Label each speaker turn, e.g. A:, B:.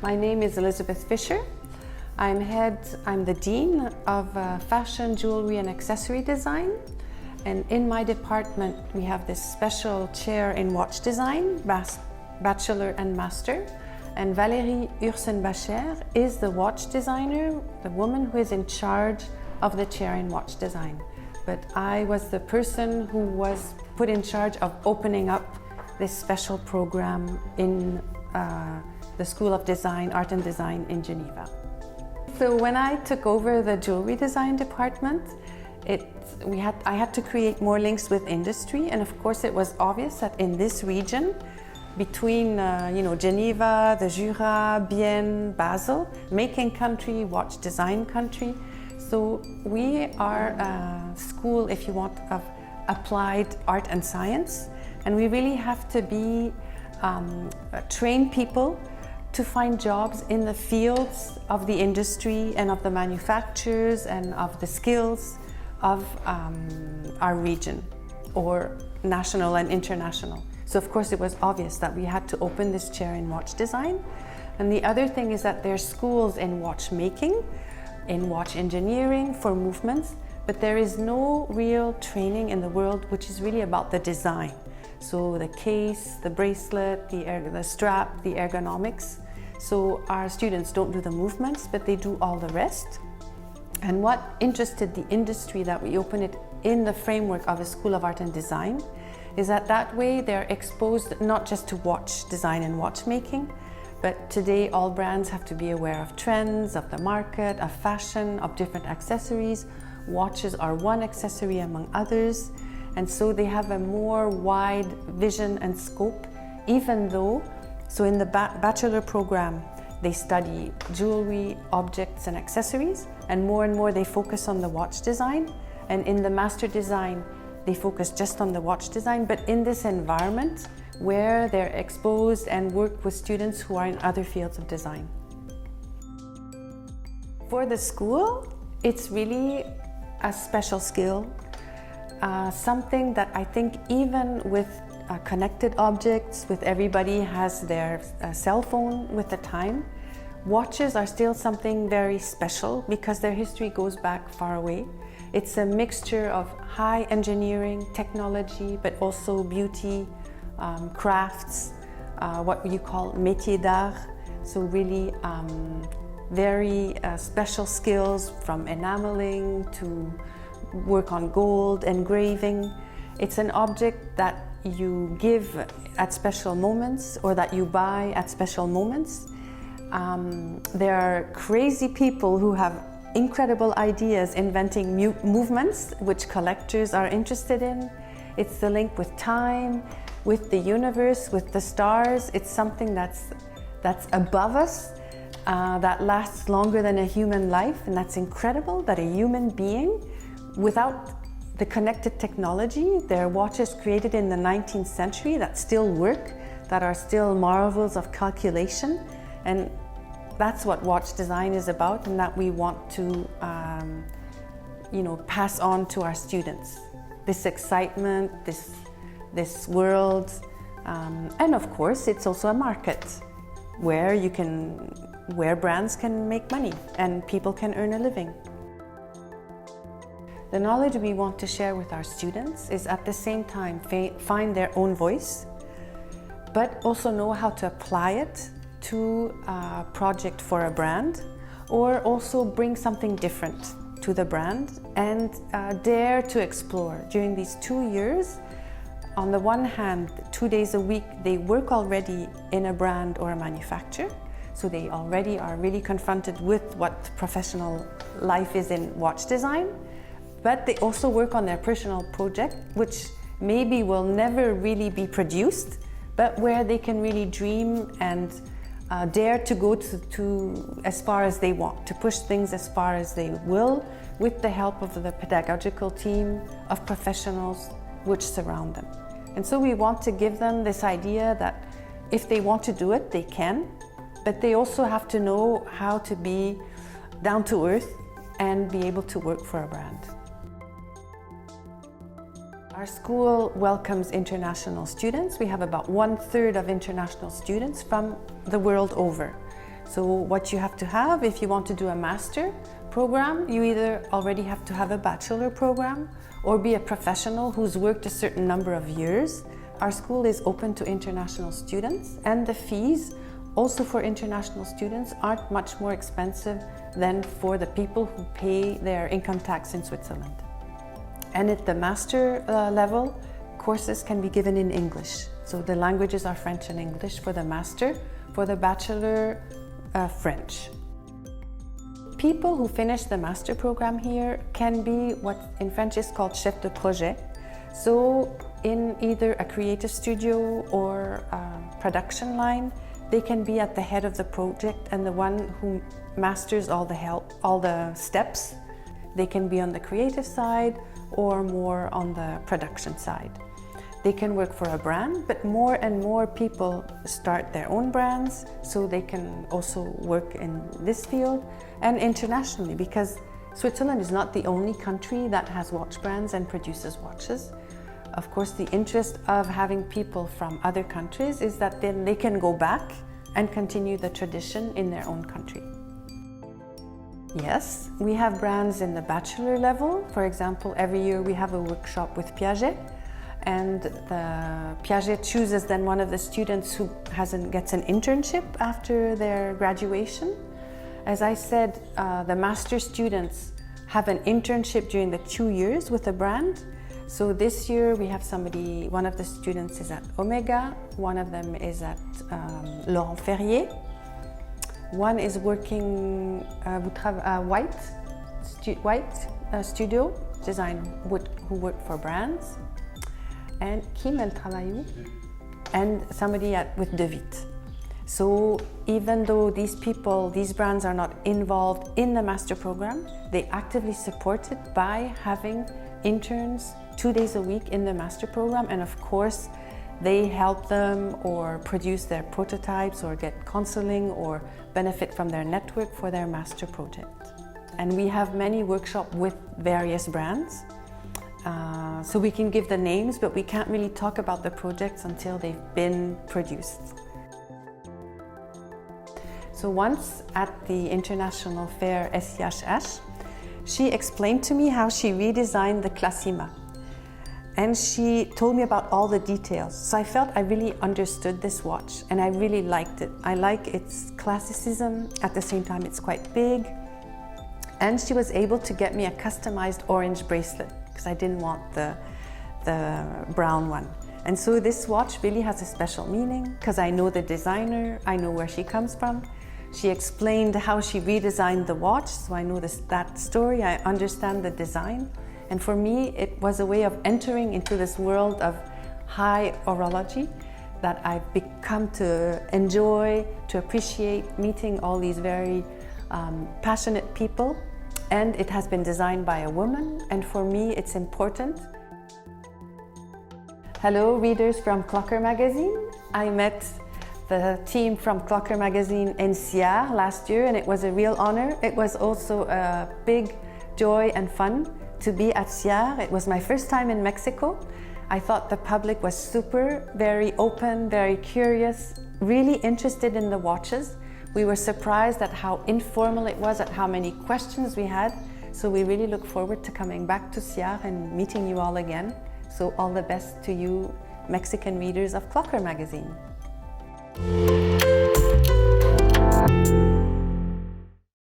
A: My name is Elizabeth Fischer. I'm the Dean of Fashion, Jewelry and Accessory Design. And in my department, we have this special chair in watch design, bachelor and master. And Valérie Ursenbacher is the watch designer, the woman who is in charge of the chair in watch design. But I was the person who was put in charge of opening up this special program in the School of Design, Art and Design in Geneva. So when I took over the jewelry design department, I had to create more links with industry, and of course it was obvious that in this region, between Geneva, the Jura, Bienne, Basel, making country, watch design country. So we are a school, if you want, of applied art and science, and we really have to be train people to find jobs in the fields of the industry and of the manufacturers and of the skills of our region, or national and international. So of course it was obvious that we had to open this chair in watch design. And the other thing is that there are schools in watchmaking, in watch engineering for movements, but there is no real training in the world which is really about the design. So the case, the bracelet, the strap, the ergonomics. So our students don't do the movements, but they do all the rest. And what interested the industry that we open it in the framework of a School of Art and Design is that way they're exposed not just to watch design and watchmaking, but today all brands have to be aware of trends, of the market, of fashion, of different accessories. Watches are one accessory among others. And so they have a more wide vision and scope, even though, so in the bachelor program, they study jewelry, objects and accessories, and more they focus on the watch design. And in the master design, they focus just on the watch design, but in this environment where they're exposed and work with students who are in other fields of design. For the school, it's really a special skill. Something that I think even with connected objects, with everybody has their cell phone with the time, watches are still something very special because their history goes back far away. It's a mixture of high engineering, technology, but also beauty, crafts, what you call métier d'art. So really very special skills, from enameling to work on gold, engraving. It's an object that you give at special moments or that you buy at special moments. There are crazy people who have incredible ideas inventing movements which collectors are interested in. It's the link with time, with the universe, with the stars. It's something that's above us, that lasts longer than a human life, and that's incredible that a human being, without the connected technology, there are watches created in the 19th century that still work, that are still marvels of calculation. And that's what watch design is about, and that we want to pass on to our students. This excitement, this world, and of course it's also a market where brands can make money and people can earn a living. The knowledge we want to share with our students is at the same time find their own voice, but also know how to apply it to a project for a brand, or also bring something different to the brand and dare to explore. During these 2 years, on the one hand, 2 days a week, they work already in a brand or a manufacturer, so they already are really confronted with what professional life is in watch design. But they also work on their personal project, which maybe will never really be produced, but where they can really dream and dare to go to as far as they want, to push things as far as they will, with the help of the pedagogical team of professionals which surround them. And so we want to give them this idea that if they want to do it, they can, but they also have to know how to be down to earth and be able to work for a brand. Our school welcomes international students. We have about 1/3 of international students from the world over. So what you have to have if you want to do a master program, you either already have to have a bachelor program or be a professional who's worked a certain number of years. Our school is open to international students, and the fees also for international students aren't much more expensive than for the people who pay their income tax in Switzerland. And at the master level, courses can be given in English. So the languages are French and English for the master, for the bachelor, French. People who finish the master program here can be what in French is called chef de projet. So in either a creative studio or a production line, they can be at the head of the project and the one who masters all the steps. They can be on the creative side or more on the production side. They can work for a brand, but more and more people start their own brands, so they can also work in this field and internationally, because Switzerland is not the only country that has watch brands and produces watches. Of course, the interest of having people from other countries is that then they can go back and continue the tradition in their own country. Yes, we have brands in the bachelor level. For example, every year we have a workshop with Piaget, and the Piaget chooses then one of the students who gets an internship after their graduation. As I said, the master students have an internship during the 2 years with a brand. So this year we have one of the students is at Omega, one of them is at Laurent Ferrier, one is working White Studio Design, who work for brands, and Kim El Travaillou, and somebody with De Witt. So even though these brands are not involved in the master program, they actively support it by having interns 2 days a week in the master program, and of course they help them or produce their prototypes or get counseling or benefit from their network for their master project. And we have many workshops with various brands. So we can give the names, but we can't really talk about the projects until they've been produced. So once at the international fair SIHH, she explained to me how she redesigned the Classima. And she told me about all the details. So I felt I really understood this watch and I really liked it. I like its classicism, at the same time it's quite big. And she was able to get me a customized orange bracelet because I didn't want the brown one. And so this watch really has a special meaning because I know the designer, I know where she comes from. She explained how she redesigned the watch, so I know that story, I understand the design. And for me, it was a way of entering into this world of high horology that I've become to enjoy, to appreciate, meeting all these very passionate people. And it has been designed by a woman, and for me, it's important. Hello, readers from Klokker magazine. I met the team from Klokker magazine in Sierre last year, and it was a real honor. It was also a big joy and fun to be at Sierre. It was my first time in Mexico. I thought the public was super, very open, very curious, really interested in the watches. We were surprised at how informal it was, at how many questions we had. So we really look forward to coming back to Sierre and meeting you all again. So all the best to you, Mexican readers of Klokker magazine.